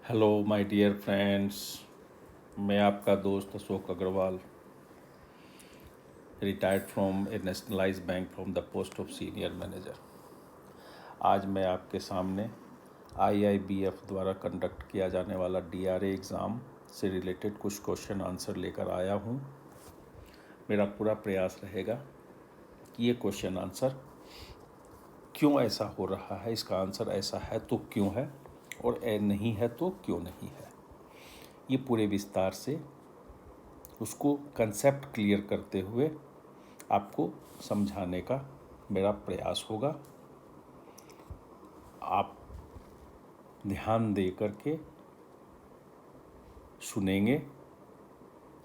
Hello my dear friends. मैं आपका दोस्त Ashok Agarwal, retired from a nationalised bank from the post of senior manager. आज मैं आपके सामने आईआईबीएफ द्वारा कंडक्ट किया जाने वाला डीआरए एग्ज़ाम से रिलेटेड कुछ क्वेश्चन आंसर लेकर आया हूँ। मेरा पूरा प्रयास रहेगा कि ये क्वेश्चन आंसर क्यों ऐसा हो रहा है, इसका आंसर ऐसा है तो क्यों है, और नहीं है तो क्यों नहीं है, ये पूरे विस्तार से उसको कंसेप्ट क्लियर करते हुए आपको समझाने का मेरा प्रयास होगा। आप ध्यान दे करके सुनेंगे,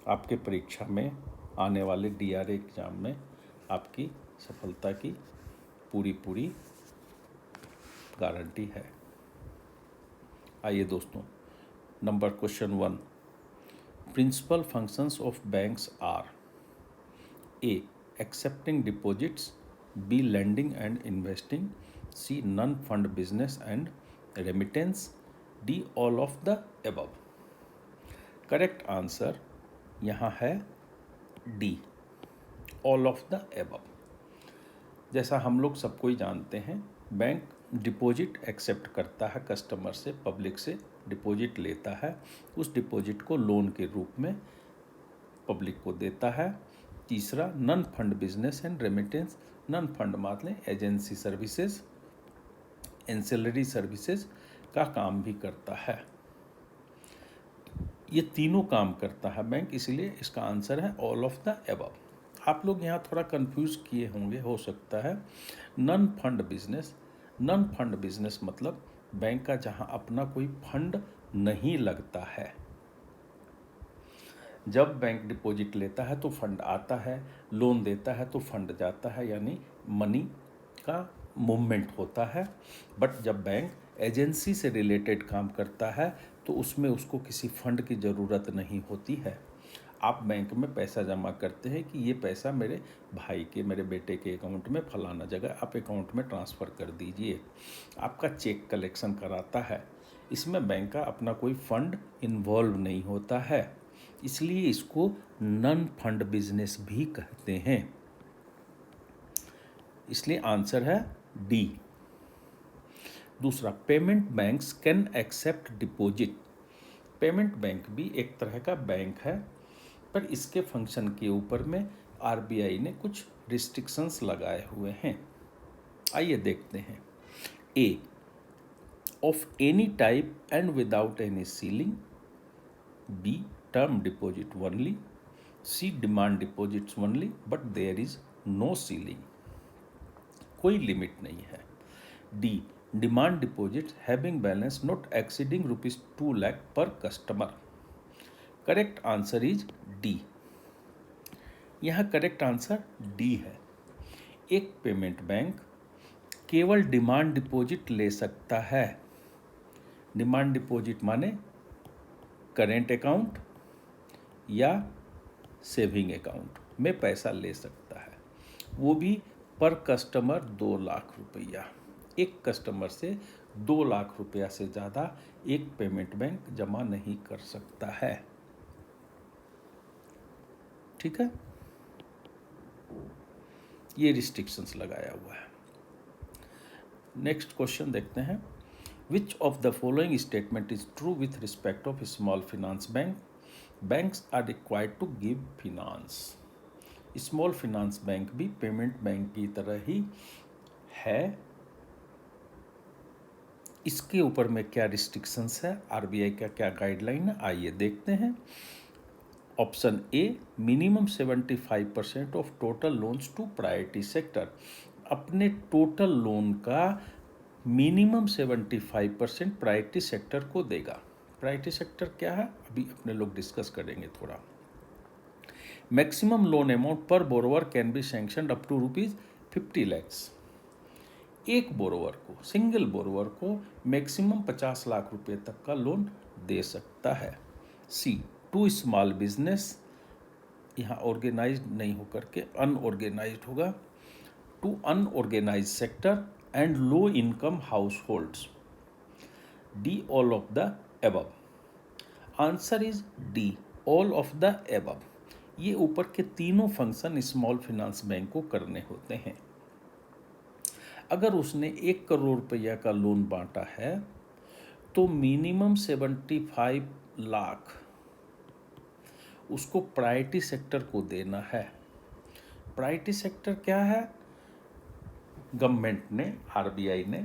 आपके परीक्षा में आने वाले डीआरए एग्ज़ाम में आपकी सफलता की पूरी गारंटी है। आइए दोस्तों, number question 1, principal functions of banks are a accepting deposits, B lending and investing, C non-fund business and remittance, D all of the above। Correct answer यहाँ है D, all of the above. जैसा हम लोग सबको ही जानते हैं, bank deposit accept करता है कस्टमर से, पब्लिक से डिपॉजिट लेता है, उस डिपॉजिट को लोन के रूप में पब्लिक को देता है। तीसरा, non fund business and remittance. Non fund मतलब एजेंसी सर्विसेज, एंसिलरी सर्विसेज का काम भी करता है। ये तीनों काम करता है बैंक, इसलिए इसका आंसर है ऑल ऑफ द एबव। आप लोग यहाँ थोड़ा कंफ्यूज किए होंगे, हो सकता है। Non fund business, non fund business मतलब बैंक का जहाँ अपना कोई फंड नहीं लगता है। जब बैंक डिपॉजिट लेता है तो फंड आता है, लोन देता है तो फंड जाता है, यानी मनी का मूवमेंट होता है। बट जब बैंक एजेंसी से रिलेटेड काम करता है तो उसमें उसको किसी फंड की ज़रूरत नहीं होती है। आप बैंक में पैसा जमा करते हैं कि ये पैसा मेरे भाई के, मेरे बेटे के अकाउंट में फलाना जगह आप अकाउंट में ट्रांसफ़र कर दीजिए। आपका चेक कलेक्शन कराता है, इसमें बैंक का अपना कोई फंड इन्वॉल्व नहीं होता है, इसलिए इसको नॉन फंड बिजनेस भी कहते हैं। इसलिए आंसर है डी। दूसरा, payment banks can accept deposit. Payment bank भी एक तरह का बैंक है, पर इसके फंक्शन के ऊपर में आरबीआई ने कुछ रिस्ट्रिक्शंस लगाए हुए हैं। आइए देखते हैं। A, of any type and without any ceiling. B, term deposit only. C, demand deposits only but there is no ceiling, कोई लिमिट नहीं है। D, demand deposits having balance not exceeding ₹2 lakh per customer. Correct answer is D. यहाँ correct answer D है। एक payment bank केवल demand deposit ले सकता है। डिमांड डिपॉजिट माने करेंट अकाउंट या सेविंग अकाउंट में पैसा ले सकता है, वो भी पर कस्टमर 2 लाख रुपया। एक कस्टमर से 2 लाख रुपया से ज़्यादा एक पेमेंट बैंक जमा नहीं कर सकता है। ठीक है, ये रिस्ट्रिक्शंस लगाया हुआ है। नेक्स्ट क्वेश्चन देखते हैं। Which of the following statement is true with respect of small finance bank? Banks are required to give finance. Small finance bank भी पेमेंट बैंक की तरह ही है। इसके ऊपर में क्या रिस्ट्रिक्शंस है, आरबीआई का क्या गाइडलाइन है, आइए देखते हैं। Option A, minimum 75% of total loans to priority sector. अपने टोटल लोन का मिनिमम 75% प्रायोरिटी सेक्टर को देगा। प्रायोरिटी सेक्टर क्या है, अभी अपने लोग डिस्कस करेंगे थोड़ा। Maximum loan amount per borrower can be sanctioned up to ₹50 lakhs। एक बोरोवर को, सिंगल बोरोवर को मैक्सिमम 50 लाख रुपए तक का लोन दे सकता है। सी, टू स्मॉल बिजनेस, यहाँ ऑर्गेनाइज्ड नहीं होकर के अनऑर्गेनाइज्ड होगा, to unorganised sector and low income household. D, all of the above. Answer is D, all of the above. ये ऊपर के तीनों फंक्शन स्मॉल फाइनेंस बैंक को करने होते हैं। अगर उसने 1 करोड़ रुपया का लोन बांटा है तो मिनिमम 75 लाख उसको प्रायोरिटी सेक्टर को देना है। प्रायोरिटी सेक्टर क्या है? गवर्नमेंट ने, आरबीआई ने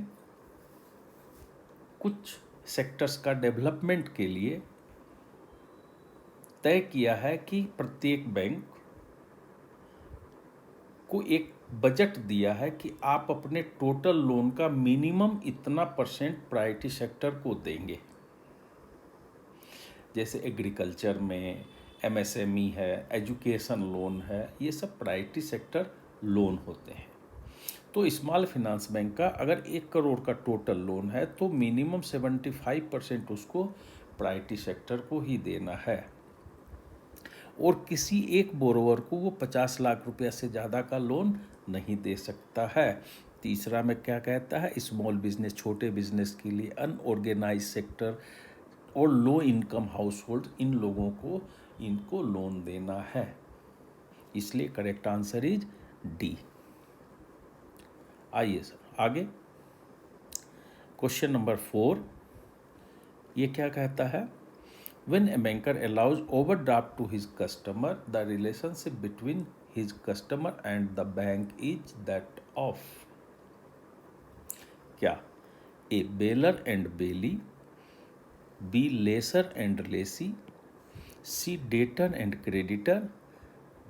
कुछ सेक्टर्स का डेवलपमेंट के लिए तय किया है कि प्रत्येक बैंक को एक बजट दिया है कि आप अपने टोटल लोन का मिनिमम इतना % प्रायोरिटी सेक्टर को देंगे। जैसे एग्रीकल्चर में एमएसएमई है, एजुकेशन लोन है, ये सब प्रायोरिटी सेक्टर लोन होते हैं। तो स्मॉल फाइनेंस बैंक का अगर 1 करोड़ का टोटल लोन है तो मिनिमम 75% उसको प्रायोरिटी सेक्टर को ही देना है, और किसी एक बोरोवर को वो 50 लाख रुपया से ज़्यादा का लोन नहीं दे सकता है। तीसरा में क्या कहता है? स्मॉल बिजनेस, छोटे बिजनेस के लिए, अनऑर्गेनाइज सेक्टर और लो इनकम हाउस होल्ड, इन लोगों को इनको लोन देना है। इसलिए करेक्ट आंसर इज डी। आइए सर आगे, क्वेश्चन नंबर 4। ये क्या कहता है? When a banker allows overdraft to his customer, the relationship between his customer and the bank is that of क्या? A, bailor and bailee, B, lessor and lessee, C, debtor and creditor,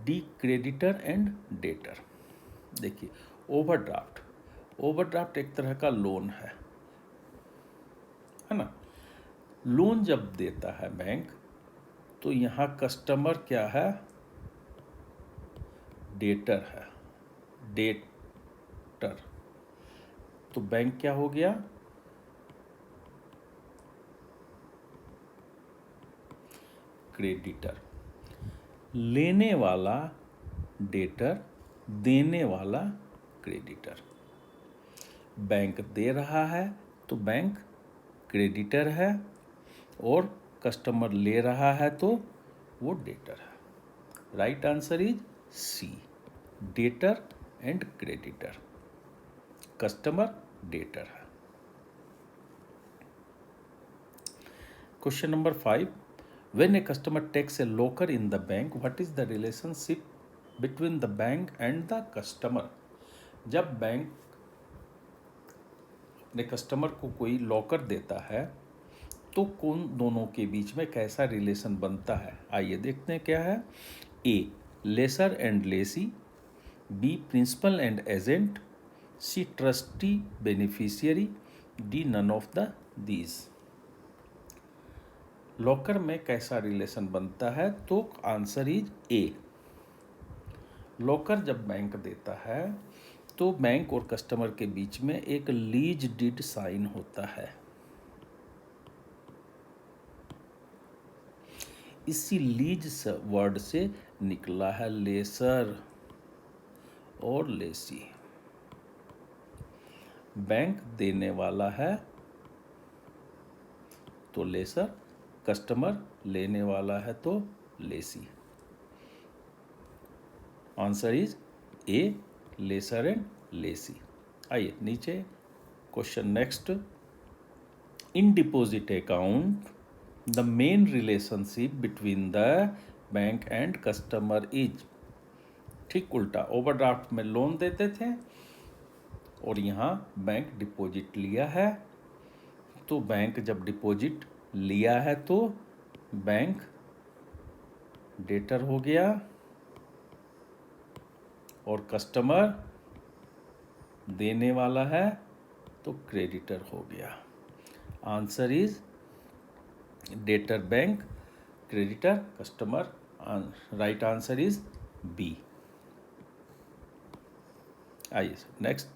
D, creditor and debtor। देखिए, overdraft एक तरह का loan है ना। Loan जब देता है बैंक तो यहाँ कस्टमर क्या है? डेटर है, डेटर। तो बैंक क्या हो गया? क्रेडिटर। लेने वाला डेटर, देने वाला क्रेडिटर। बैंक दे रहा है तो बैंक क्रेडिटर है, और कस्टमर ले रहा है तो वो डेटर है। Right answer is C, debtor and creditor. Customer debtor है। Question number 5। When a customer takes a locker in the bank, what is the relationship between the bank and the customer? जब bank अपने customer को कोई locker देता है तो कौन दोनों के बीच में कैसा रिलेशन बनता है? आइए देखते हैं क्या है। A, lessor and lessee, B, principal and agent, C, trustee beneficiary, D, none of these दीज। लॉकर में कैसा रिलेशन बनता है? तो आंसर इज ए। लॉकर जब बैंक देता है तो बैंक और कस्टमर के बीच में एक लीज डीड साइन होता है। इसी लीज वर्ड से निकला है लेसर और लेसी। बैंक देने वाला है तो लेसर, कस्टमर लेने वाला है तो lessee. Answer is A, lessor and lessee. आइए नीचे question next. In deposit account the main relationship between the bank and customer is. ठीक उल्टा, ओवरड्राफ्ट में लोन देते थे और यहाँ बैंक डिपॉजिट लिया है, तो बैंक जब डिपॉजिट लिया है तो बैंक डेटर हो गया और कस्टमर देने वाला है तो क्रेडिटर हो गया। Answer is debtor bank, creditor customer. Right answer is B. आइए next.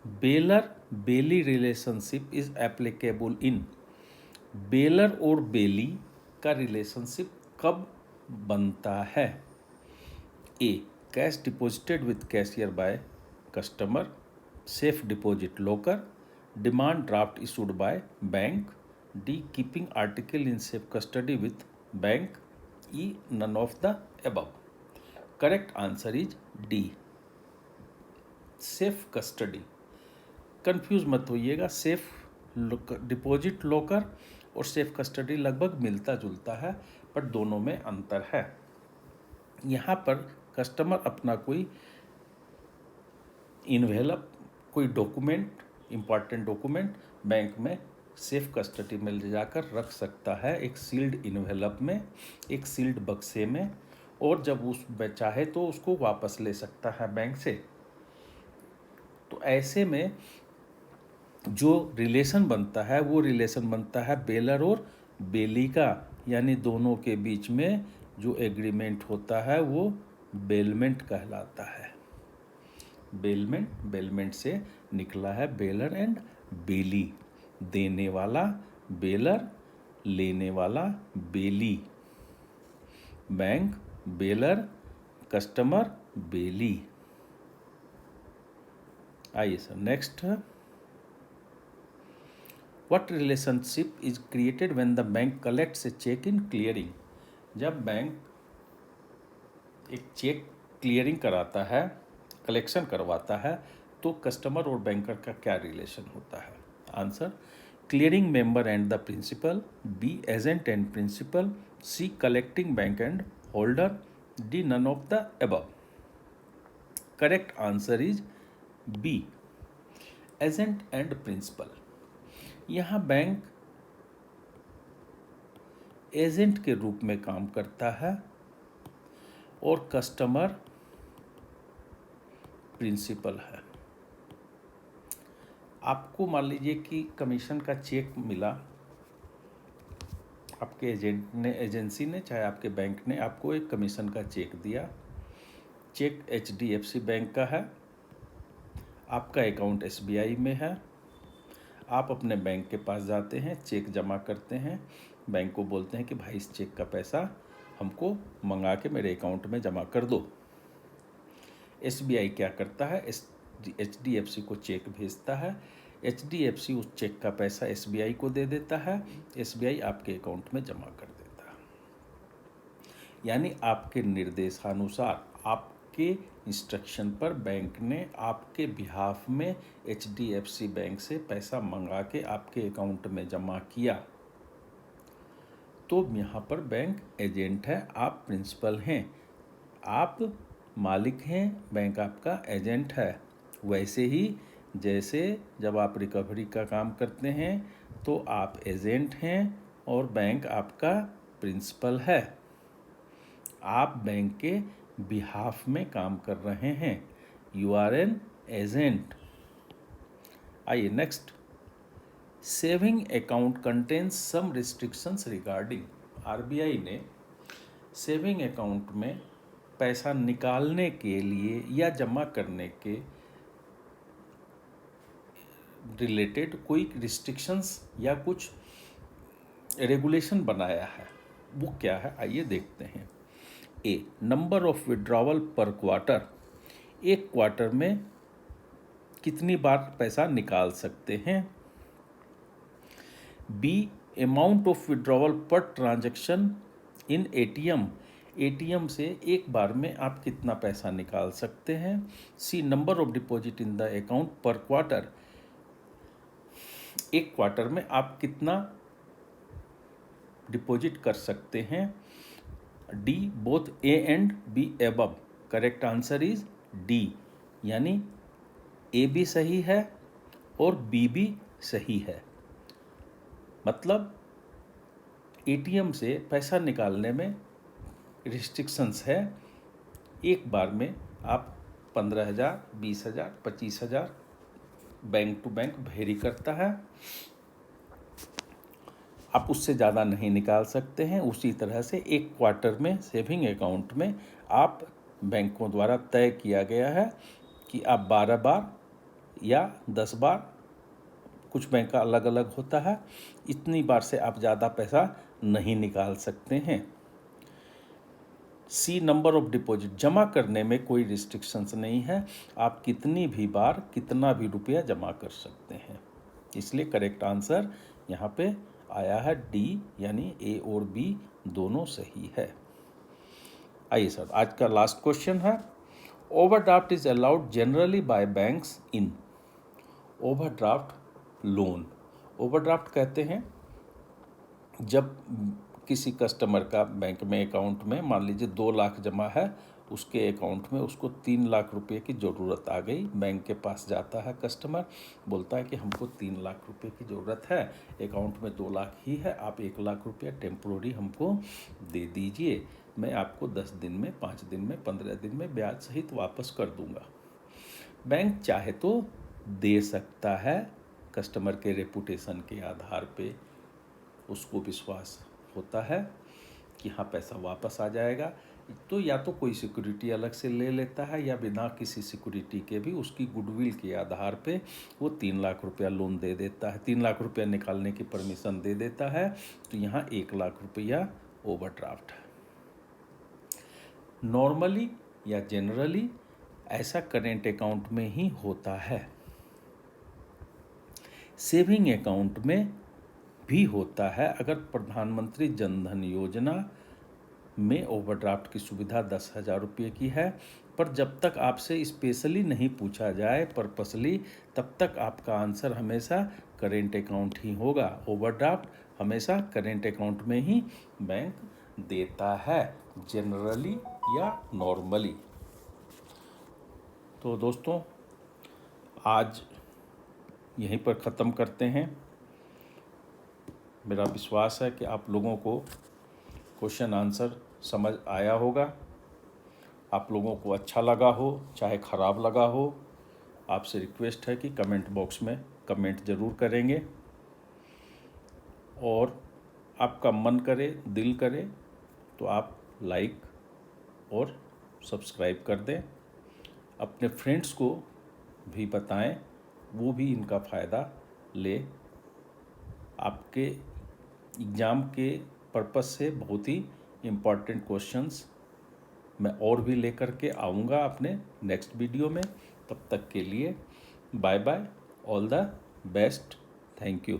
Bailor bailee relationship is applicable in. Bailor और बेली का रिलेशनशिप कब बनता है? A, cash deposited with cashier by customer, safe deposit locker, demand draft issued by bank, D keeping article in safe custody with bank, E none of the above. Correct answer is D, safe custody. Confuse मत होइएगा, safe deposit locker और safe custody लगभग मिलता जुलता है, पर दोनों में अंतर है। यहाँ पर कस्टमर अपना कोई इन्वेलप, कोई डॉक्यूमेंट, इम्पॉर्टेंट डॉक्यूमेंट बैंक में सेफ कस्टडी में ले जाकर रख सकता है, एक सील्ड इन्वेलप में, एक सील्ड बक्से में, और जब उस चाहे तो उसको वापस ले सकता है बैंक से। तो ऐसे में जो रिलेशन बनता है वो रिलेशन बनता है बेलर और बेली का, यानी दोनों के बीच में जो एग्रीमेंट होता है वो बेलमेंट कहलाता है। बेलमेंट से निकला है बेलर एंड बेली, देने वाला बेलर, लेने वाला bailee, bank bailor, customer bailee. आइए sir next, what relationship is created when the bank collects a cheque in clearing. जब बैंक एक चेक क्लियरिंग कराता है, कलेक्शन करवाता है, तो कस्टमर और बैंकर का क्या रिलेशन होता है? Answer, clearing member and the principal, B agent and principal, C collecting bank and holder, D none of the above. Correct answer is B, agent and principal. यहाँ bank agent के रूप में काम करता है और कस्टमर प्रिंसिपल है। आपको मान लीजिए कि कमीशन का चेक मिला, आपके एजेंट ने, एजेंसी ने, चाहे आपके बैंक ने आपको एक कमीशन का चेक दिया। चेक HDFC बैंक का है, आपका अकाउंट SBI में है, आप अपने बैंक के पास जाते हैं, चेक जमा करते हैं, बैंक को बोलते हैं कि भाई इस चेक का पैसा हमको मंगा के मेरे अकाउंट में जमा कर दो। SBI क्या करता है, HDFC को चेक भेजता है, HDFC उस चेक का पैसा SBI को दे देता है, SBI आपके अकाउंट में जमा कर देता है। यानी आपके निर्देशानुसार, आपके इंस्ट्रक्शन पर बैंक ने आपके बिहाफ में HDFC बैंक से पैसा मंगा के आपके अकाउंट में जमा किया, तो यहाँ पर बैंक एजेंट है, आप प्रिंसिपल हैं, आप मालिक हैं, बैंक आपका एजेंट है। वैसे ही जैसे जब आप रिकवरी का काम करते हैं तो आप एजेंट हैं और बैंक आपका प्रिंसिपल है, आप बैंक के बिहाफ में काम कर रहे हैं, यू आर एन एजेंट। आइए next, saving account contains some restrictions regarding. RBI ने सेविंग अकाउंट में पैसा निकालने के लिए या जमा करने के रिलेटेड कोई रिस्ट्रिक्शंस या कुछ रेगुलेशन बनाया है। वो क्या है, आइए देखते हैं। ए, नंबर ऑफ विड्रॉवल पर क्वार्टर, एक क्वार्टर में कितनी बार पैसा निकाल सकते हैं। बी, अमाउंट ऑफ विड्रॉवल पर ट्रांजैक्शन इन ATM से एक बार में आप कितना पैसा निकाल सकते हैं। C, number of deposit in the account per quarter, एक क्वार्टर में आप कितना डिपॉजिट कर सकते हैं। D, both A and B above। Correct answer is D, यानी A भी सही है और B भी सही है। मतलब ATM से पैसा निकालने में रिस्ट्रिक्शंस है, एक बार में आप 15,000, 20,000, 25,000, बैंक टू बैंक वेरी करता है, आप उससे ज़्यादा नहीं निकाल सकते हैं। उसी तरह से एक क्वार्टर में सेविंग अकाउंट में आप बैंकों द्वारा तय किया गया है कि आप 12 बार या 10 बार, कुछ बैंक का अलग अलग होता है, इतनी बार से आप ज़्यादा पैसा नहीं निकाल सकते हैं। सी, नंबर ऑफ डिपॉजिट, जमा करने में कोई रिस्ट्रिक्शंस नहीं है, आप कितनी भी बार कितना भी रुपया जमा कर सकते हैं। इसलिए करेक्ट आंसर यहाँ पे आया है डी, यानी ए और बी दोनों सही है। आइए सर, आज का लास्ट क्वेश्चन है, overdraft is allowed generally bye banks in. Overdraft loan, overdraft कहते हैं जब किसी कस्टमर का बैंक में अकाउंट में मान लीजिए 2 लाख जमा है, उसके अकाउंट में उसको 3 लाख रुपए की ज़रूरत आ गई, बैंक के पास जाता है कस्टमर, बोलता है कि हमको 3 लाख रुपए की ज़रूरत है, अकाउंट में 2 लाख ही है, आप 1 लाख रुपया टेम्पोररी हमको दे दीजिए, मैं आपको 10 दिन में, 5 दिन में, 15 दिन में ब्याज सहित वापस कर दूंगा। बैंक चाहे तो दे सकता है, कस्टमर के रेपुटेशन के आधार पे उसको विश्वास होता है कि हाँ पैसा वापस आ जाएगा, तो या तो कोई सिक्योरिटी अलग से ले लेता है या बिना किसी सिक्योरिटी के भी उसकी गुडविल के आधार पे वो 3 लाख रुपया लोन दे देता है, 3 लाख रुपया निकालने की परमिशन दे देता है, तो यहाँ 1 लाख रुपया ओवरड्राफ्ट है। नॉर्मली या जनरली ऐसा करेंट अकाउंट में ही होता है। सेविंग अकाउंट में भी होता है, अगर प्रधानमंत्री जन धन योजना में ओवरड्राफ्ट की सुविधा 10,000 रुपये की है, पर जब तक आपसे स्पेशली नहीं पूछा जाए पर्पसली, तब तक आपका आंसर हमेशा करेंट अकाउंट ही होगा। ओवरड्राफ्ट हमेशा करेंट अकाउंट में ही बैंक देता है, जनरली या नॉर्मली। तो दोस्तों, आज यहीं पर ख़त्म करते हैं। मेरा विश्वास है कि आप लोगों को क्वेश्चन आंसर समझ आया होगा, आप लोगों को अच्छा लगा हो चाहे ख़राब लगा हो। आपसे रिक्वेस्ट है कि कमेंट बॉक्स में कमेंट ज़रूर करेंगे, और आपका मन करे, दिल करे तो आप लाइक और सब्सक्राइब कर दें, अपने फ्रेंड्स को भी बताएं, वो भी इनका फ़ायदा ले। आपके एग्ज़ाम के पर्पस से बहुत ही इम्पॉर्टेंट क्वेश्चंस मैं और भी लेकर के आऊँगा अपने नेक्स्ट वीडियो में। तब तक के लिए bye bye, all the best, thank you.